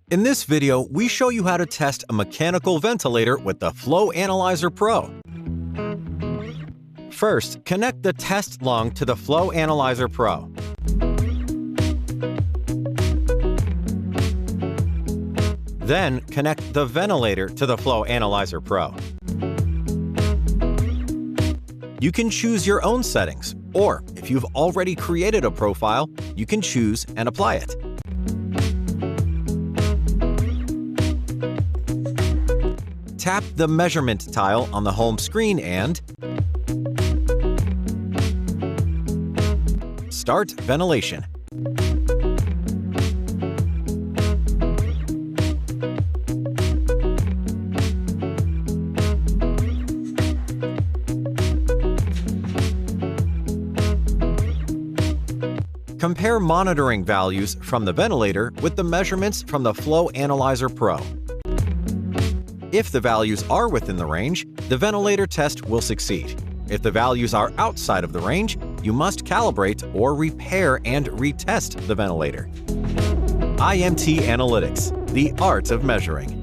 In this video, we show you how to test a mechanical ventilator with the FlowAnalyser PRO. First, connect the test lung to the FlowAnalyser PRO. Then, connect the ventilator to the FlowAnalyser PRO. You can choose your own settings, or if you've already created a profile, you can choose and apply it. Tap the measurement tile on the home screen and start ventilation. Compare monitoring values from the ventilator with the measurements from the FlowAnalyser PRO. If the values are within the range, the ventilator test will succeed. If the values are outside of the range, you must calibrate or repair and retest the ventilator. IMT Analytics, the art of measuring.